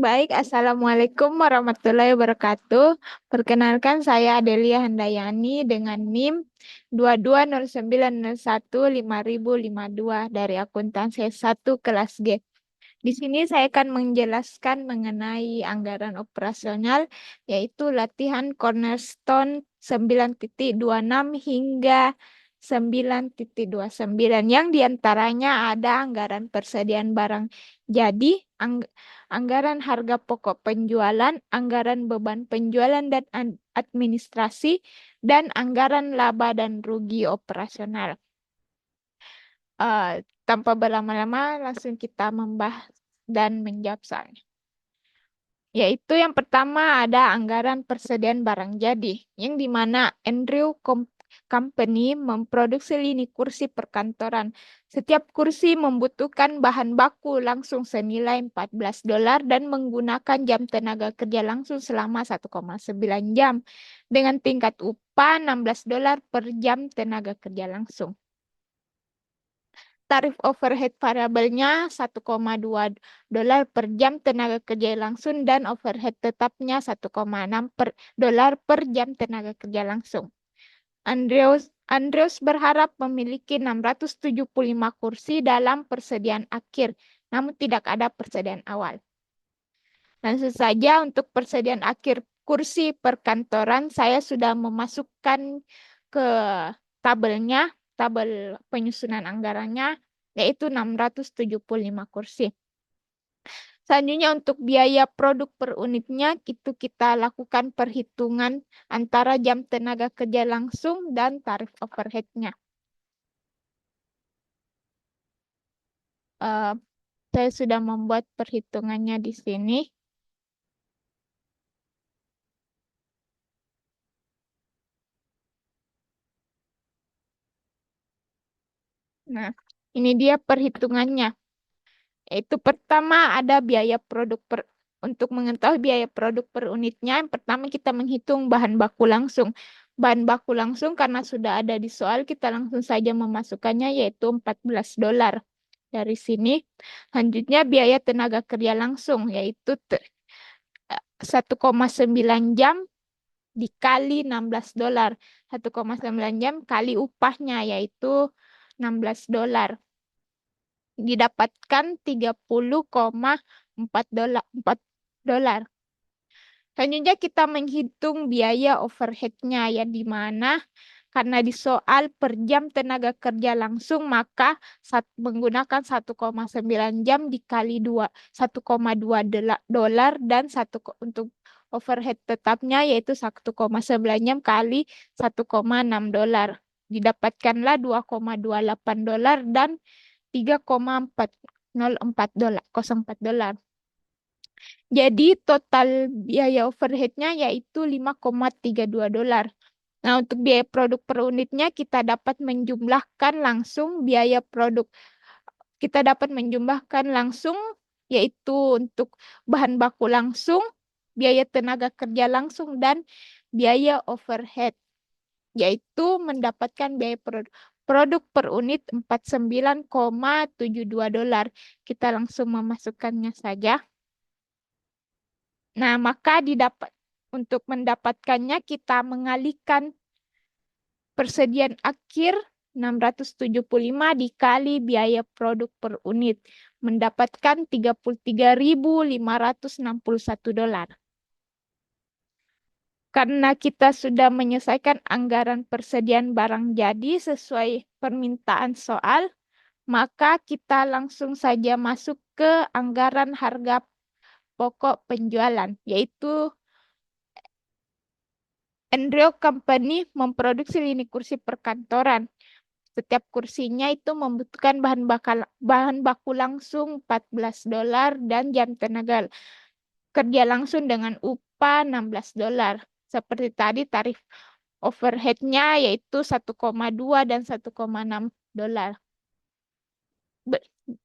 Baik, Assalamualaikum warahmatullahi wabarakatuh. Perkenalkan, saya Adelia Handayani dengan NIM 2209015052 dari akuntansi S1 kelas G. Di sini saya akan menjelaskan mengenai anggaran operasional, yaitu latihan Cornerstone 9.26 hingga 9.29, yang diantaranya ada anggaran persediaan barang jadi, anggaran harga pokok penjualan, anggaran beban penjualan dan administrasi, dan anggaran laba dan rugi operasional. Tanpa berlama-lama, langsung kita membahas dan menjawab soalnya. Yaitu yang pertama ada anggaran persediaan barang jadi, yang dimana Andrew Company memproduksi lini kursi perkantoran. Setiap kursi membutuhkan bahan baku langsung senilai $14 dan menggunakan jam tenaga kerja langsung selama 1,9 jam dengan tingkat upah $16 per jam tenaga kerja langsung. Tarif overhead variabelnya $1,2 per jam tenaga kerja langsung dan overhead tetapnya $1,6 per jam tenaga kerja langsung. Andrews berharap memiliki 675 kursi dalam persediaan akhir, namun tidak ada persediaan awal. Langsung saja untuk persediaan akhir kursi perkantoran, saya sudah memasukkan ke tabelnya, tabel penyusunan anggarannya, yaitu 675 kursi. Selanjutnya untuk biaya produk per unitnya, itu kita lakukan perhitungan antara jam tenaga kerja langsung dan tarif overhead-nya. Saya sudah membuat perhitungannya di sini. Nah, ini dia perhitungannya. Yaitu pertama ada biaya produk untuk mengetahui biaya produk per unitnya, yang pertama kita menghitung bahan baku langsung. Bahan baku langsung karena sudah ada di soal, kita langsung saja memasukkannya, yaitu $14. Dari sini, selanjutnya biaya tenaga kerja langsung, yaitu 1,9 jam dikali $16. 1,9 jam kali upahnya, yaitu $16. Didapatkan $30,4. Selanjutnya kita menghitung biaya overhead-nya, ya, di mana karena di soal per jam tenaga kerja langsung, maka menggunakan 1,9 jam dikali 1,2 dolar dan untuk overhead tetapnya, yaitu 1,9 jam kali $1,6. Didapatkanlah $2,28 dan $3,404. Jadi total biaya overhead-nya yaitu $5,32. Nah, untuk biaya produk per unitnya kita dapat menjumlahkan langsung biaya produk. Kita dapat menjumlahkan langsung, yaitu untuk bahan baku langsung, biaya tenaga kerja langsung, dan biaya overhead, yaitu mendapatkan biaya produk per unit $49,72. Kita langsung memasukkannya saja. Nah, maka untuk mendapatkannya kita mengalihkan persediaan akhir 675 dikali biaya produk per unit, mendapatkan $33.561. Karena kita sudah menyelesaikan anggaran persediaan barang jadi sesuai permintaan soal, maka kita langsung saja masuk ke anggaran harga pokok penjualan, yaitu Andrew Company memproduksi lini kursi perkantoran. Setiap kursinya itu membutuhkan bahan baku langsung $14 dan jam tenaga kerja langsung dengan upah $16. Seperti tadi tarif overhead-nya yaitu 1,2 dan $1,6.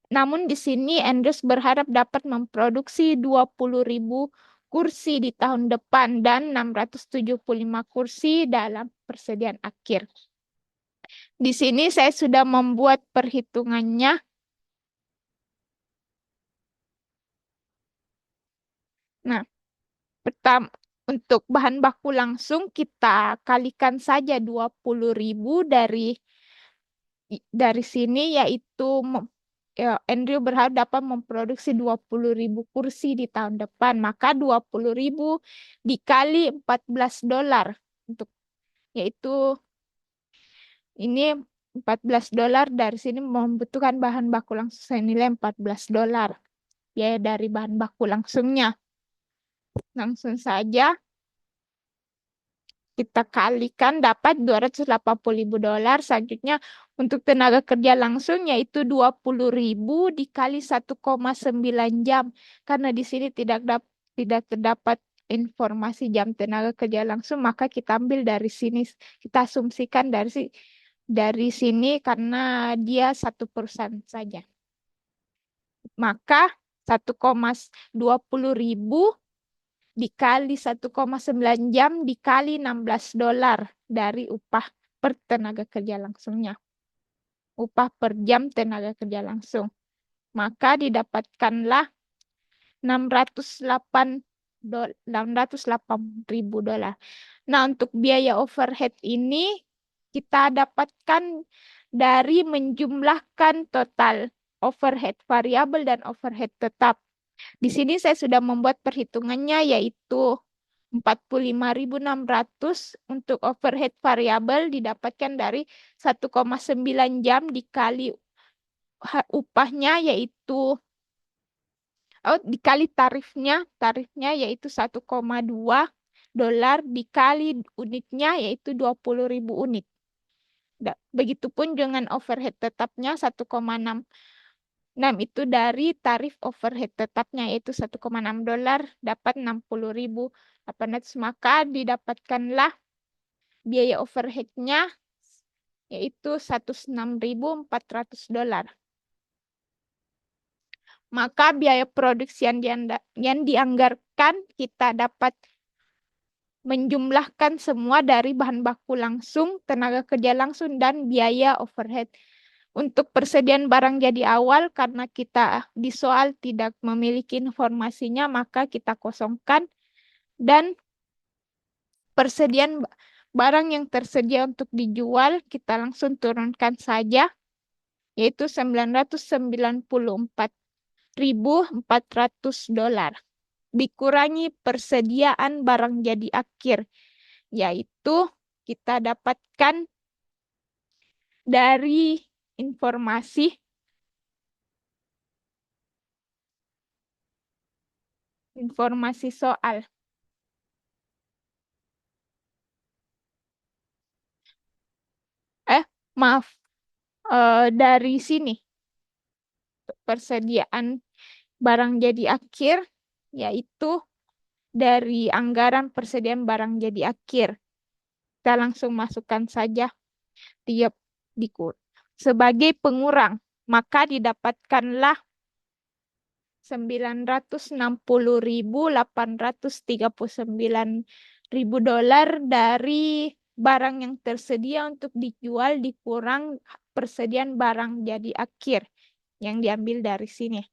Namun di sini Andrews berharap dapat memproduksi 20.000 kursi di tahun depan dan 675 kursi dalam persediaan akhir. Di sini saya sudah membuat perhitungannya. Pertama, untuk bahan baku langsung kita kalikan saja 20.000 dari sini, yaitu ya, Andrew berharap dapat memproduksi 20.000 kursi di tahun depan. Maka 20.000 dikali $14 untuk, yaitu ini $14 dari sini membutuhkan bahan baku langsung senilai $14 ya dari bahan baku langsungnya. Langsung saja kita kalikan dapat $280.000. Selanjutnya untuk tenaga kerja langsung yaitu 20.000 dikali 1,9 jam. Karena di sini tidak terdapat informasi jam tenaga kerja langsung, maka kita ambil dari sini, kita asumsikan dari sini karena dia satu perusahaan saja. Maka 1,20.000 dikali 1,9 jam dikali $16 dari upah per tenaga kerja langsungnya. Upah per jam tenaga kerja langsung. Maka didapatkanlah 608.000 Nah, untuk biaya overhead ini kita dapatkan dari menjumlahkan total overhead variabel dan overhead tetap. Di sini saya sudah membuat perhitungannya, yaitu 45.600 untuk overhead variabel didapatkan dari 1,9 jam dikali upahnya, yaitu dikali tarifnya yaitu $1,2 dikali unitnya yaitu 20.000 unit. Begitupun dengan overhead tetapnya 1,6 itu dari tarif overhead tetapnya yaitu $1,6 dapat 60.800, maka didapatkanlah biaya overheadnya yaitu $106.400. Maka biaya produksi yang dianggarkan kita dapat menjumlahkan semua dari bahan baku langsung, tenaga kerja langsung, dan biaya overhead. Untuk persediaan barang jadi awal, karena kita di soal tidak memiliki informasinya, maka kita kosongkan. Dan persediaan barang yang tersedia untuk dijual, kita langsung turunkan saja, yaitu $994.400. Dikurangi persediaan barang jadi akhir, yaitu kita dapatkan dari informasi soal. Maaf, dari sini persediaan barang jadi akhir, yaitu dari anggaran persediaan barang jadi akhir. Kita langsung masukkan saja tiap dikur. Sebagai pengurang, maka didapatkanlah $960.839 dari barang yang tersedia untuk dijual dikurang persediaan barang jadi akhir yang diambil dari sini.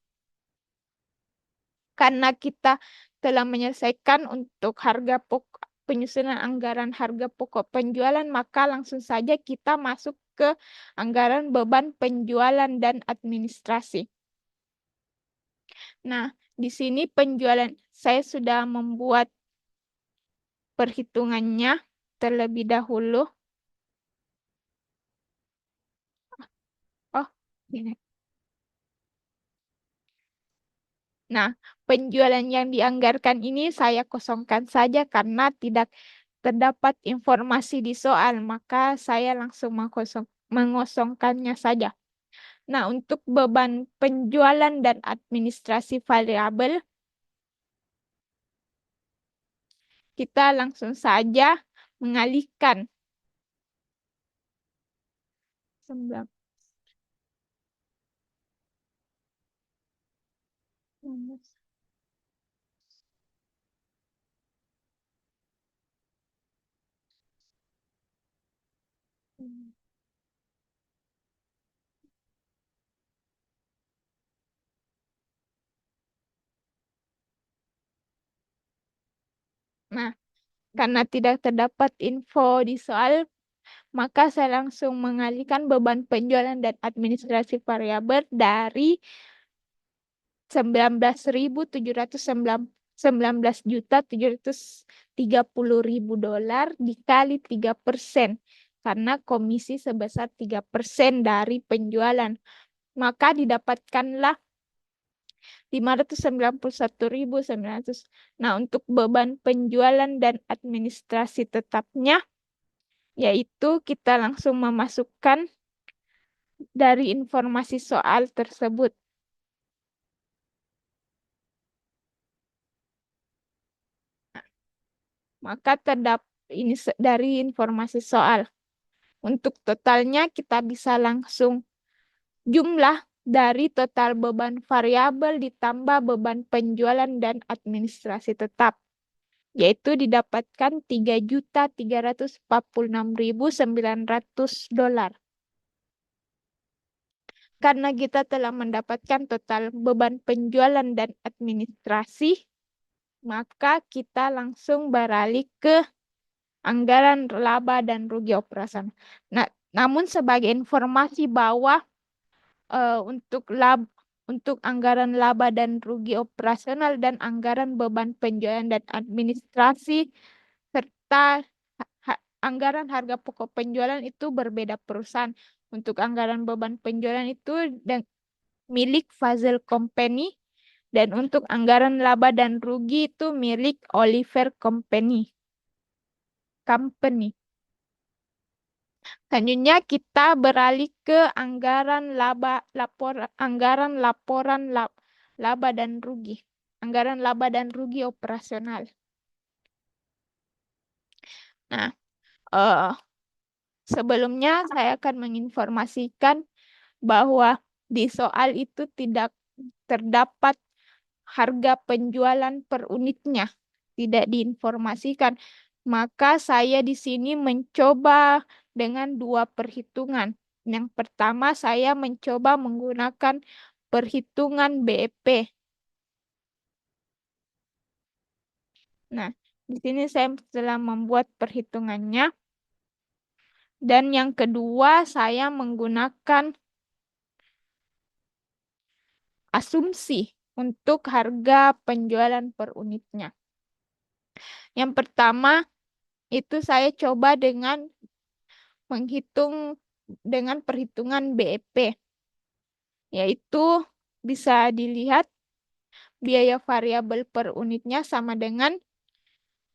Karena kita telah menyelesaikan untuk harga pokok penyusunan anggaran harga pokok penjualan, maka langsung saja kita masuk ke anggaran beban penjualan dan administrasi. Nah, di sini penjualan saya sudah membuat perhitungannya terlebih dahulu. Oh, ini. Nah, penjualan yang dianggarkan ini saya kosongkan saja karena tidak terdapat informasi di soal, maka saya langsung mengosongkannya saja. Nah, untuk beban penjualan dan administrasi variabel, kita langsung saja mengalihkan 19. Nah, karena tidak terdapat info di soal, maka saya langsung mengalihkan beban penjualan dan administrasi variabel dari 19.730 dikali 3% karena komisi sebesar 3% dari penjualan. Maka didapatkanlah 591.900. Nah, untuk beban penjualan dan administrasi tetapnya, yaitu kita langsung memasukkan dari informasi soal tersebut. Maka ini dari informasi soal. Untuk totalnya kita bisa langsung jumlah dari total beban variabel ditambah beban penjualan dan administrasi tetap, yaitu didapatkan 3.346.900 dolar. Karena kita telah mendapatkan total beban penjualan dan administrasi, maka kita langsung beralih ke anggaran laba dan rugi operasional. Nah, namun sebagai informasi bahwa untuk anggaran laba dan rugi operasional dan anggaran beban penjualan dan administrasi serta anggaran harga pokok penjualan itu berbeda perusahaan. Untuk anggaran beban penjualan itu milik Fazel Company dan untuk anggaran laba dan rugi itu milik Oliver Company. Selanjutnya kita beralih ke anggaran laporan laba dan rugi. Anggaran laba dan rugi operasional. Nah, sebelumnya saya akan menginformasikan bahwa di soal itu tidak terdapat harga penjualan per unitnya, tidak diinformasikan. Maka saya di sini mencoba dengan dua perhitungan. Yang pertama saya mencoba menggunakan perhitungan BEP. Nah, di sini saya telah membuat perhitungannya. Dan yang kedua saya menggunakan asumsi untuk harga penjualan per unitnya. Yang pertama itu saya coba dengan menghitung dengan perhitungan BEP, yaitu bisa dilihat biaya variabel per unitnya sama dengan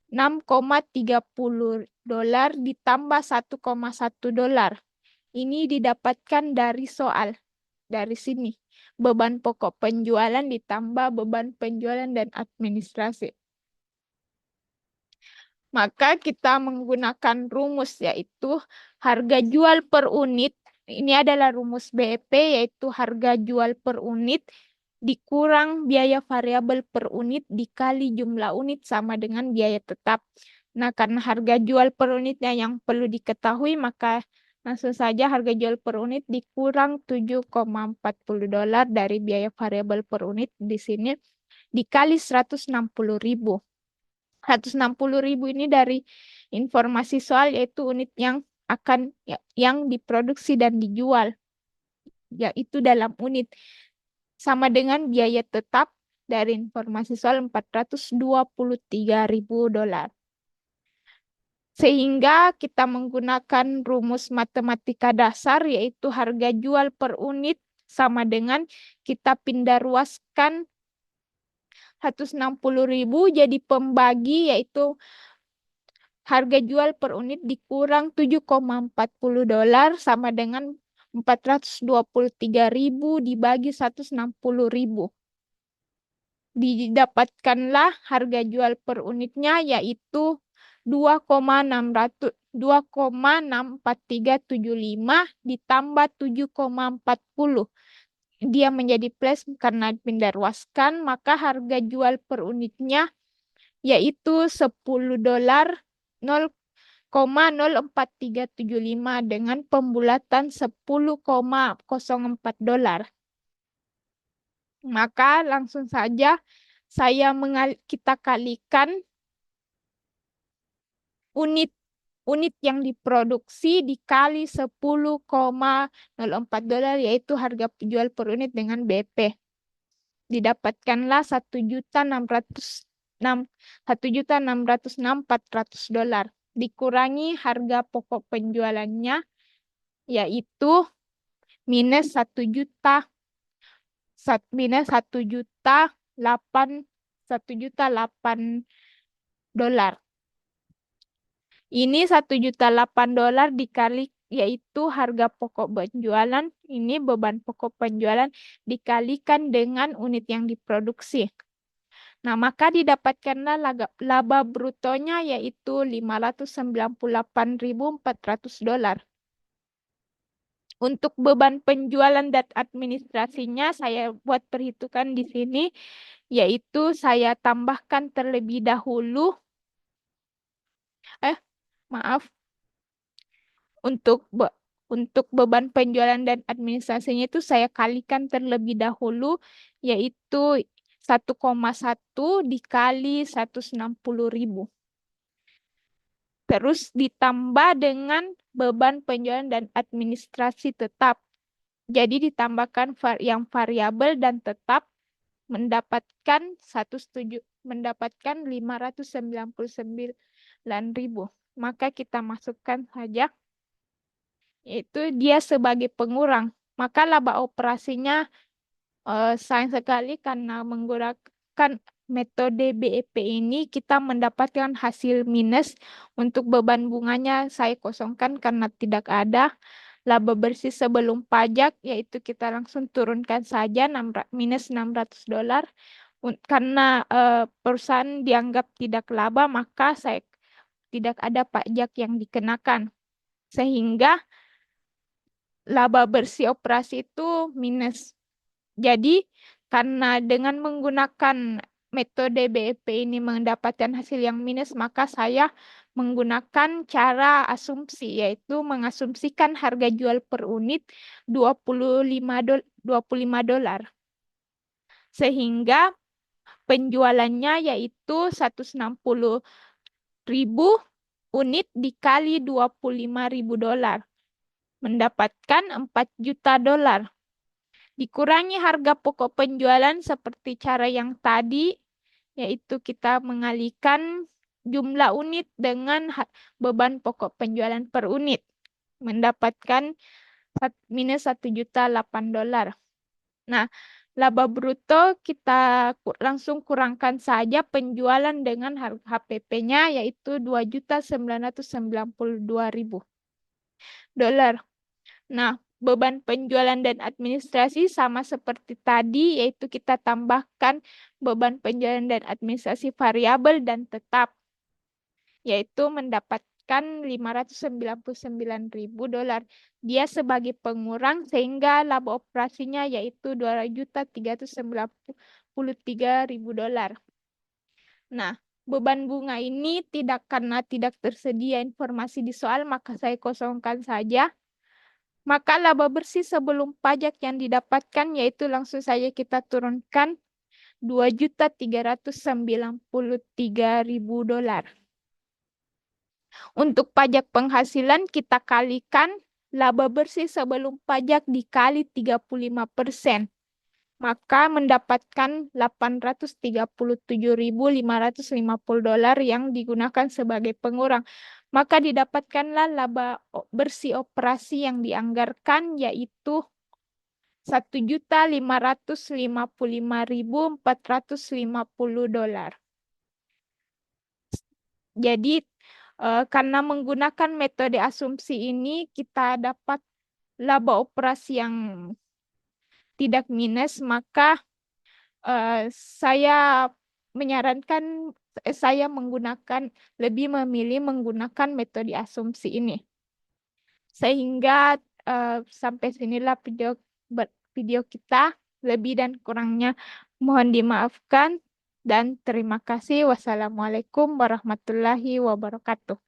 6,30 dolar ditambah 1,1 dolar. Ini didapatkan dari soal. Dari sini. Beban pokok penjualan ditambah beban penjualan dan administrasi. Maka kita menggunakan rumus yaitu harga jual per unit. Ini adalah rumus BEP yaitu harga jual per unit dikurang biaya variabel per unit dikali jumlah unit sama dengan biaya tetap. Nah, karena harga jual per unitnya yang perlu diketahui, maka langsung saja harga jual per unit dikurang 7,40 dolar dari biaya variabel per unit di sini dikali 160.000. 160.000 ini dari informasi soal yaitu unit yang yang diproduksi dan dijual, yaitu dalam unit. Sama dengan biaya tetap dari informasi soal 423.000 dolar. Sehingga kita menggunakan rumus matematika dasar yaitu harga jual per unit sama dengan kita pindah ruaskan 160.000 jadi pembagi yaitu harga jual per unit dikurang 7,40 dolar sama dengan 423.000 dibagi 160.000. Didapatkanlah harga jual per unitnya yaitu 2,64375 ditambah 7,40. Dia menjadi plus karena pindah ruaskan, maka harga jual per unitnya yaitu 10 dolar 0,04375 dengan pembulatan 10,04 dolar. Maka langsung saja kita kalikan unit unit yang diproduksi dikali 10,04 dolar, yaitu harga jual per unit dengan BP. Didapatkanlah 1.606.400 dolar. Dikurangi harga pokok penjualannya, yaitu minus 1.8 dolar. Ini 1.800.000 dolar dikali, yaitu harga pokok penjualan, ini beban pokok penjualan dikalikan dengan unit yang diproduksi. Nah, maka didapatkanlah laba brutonya, yaitu 598.400 dolar. Untuk beban penjualan dan administrasinya saya buat perhitungan di sini, yaitu saya tambahkan terlebih dahulu. Maaf. Untuk beban penjualan dan administrasinya itu saya kalikan terlebih dahulu, yaitu 1,1 dikali 160.000. Terus ditambah dengan beban penjualan dan administrasi tetap. Jadi ditambahkan yang variabel dan tetap mendapatkan 599.000. Maka kita masukkan saja, yaitu dia sebagai pengurang. Maka laba operasinya sayang sekali karena menggunakan metode BEP ini kita mendapatkan hasil minus. Untuk beban bunganya saya kosongkan karena tidak ada. Laba bersih sebelum pajak, yaitu kita langsung turunkan saja minus 600 dolar. Karena perusahaan dianggap tidak laba, maka saya tidak ada pajak yang dikenakan. Sehingga laba bersih operasi itu minus. Jadi, karena dengan menggunakan metode BEP ini mendapatkan hasil yang minus, maka saya menggunakan cara asumsi, yaitu mengasumsikan harga jual per unit 25 dolar. Sehingga penjualannya yaitu 160.000 unit dikali 25.000 dolar. Mendapatkan 4 juta dolar. Dikurangi harga pokok penjualan seperti cara yang tadi, yaitu kita mengalihkan jumlah unit dengan beban pokok penjualan per unit. Mendapatkan minus 1.008 dolar. Nah, laba bruto kita langsung kurangkan saja penjualan dengan harga HPP-nya, yaitu 2.992.000 dolar. Nah, beban penjualan dan administrasi sama seperti tadi, yaitu kita tambahkan beban penjualan dan administrasi variabel dan tetap, yaitu mendapatkan 599.000 dolar. Dia sebagai pengurang sehingga laba operasinya yaitu 2.393.000 dolar. Nah, beban bunga ini karena tidak tersedia informasi di soal, maka saya kosongkan saja. Maka laba bersih sebelum pajak yang didapatkan, yaitu langsung saja kita turunkan 2.393.000 dolar. Untuk pajak penghasilan kita kalikan laba bersih sebelum pajak dikali 35%. Maka mendapatkan 837.550 dolar yang digunakan sebagai pengurang. Maka didapatkanlah laba bersih operasi yang dianggarkan, yaitu 1.555.450 dolar. Jadi karena menggunakan metode asumsi ini kita dapat laba operasi yang tidak minus, maka saya menyarankan saya lebih memilih menggunakan metode asumsi ini. Sehingga sampai sinilah video kita. Lebih dan kurangnya mohon dimaafkan dan terima kasih. Wassalamualaikum warahmatullahi wabarakatuh.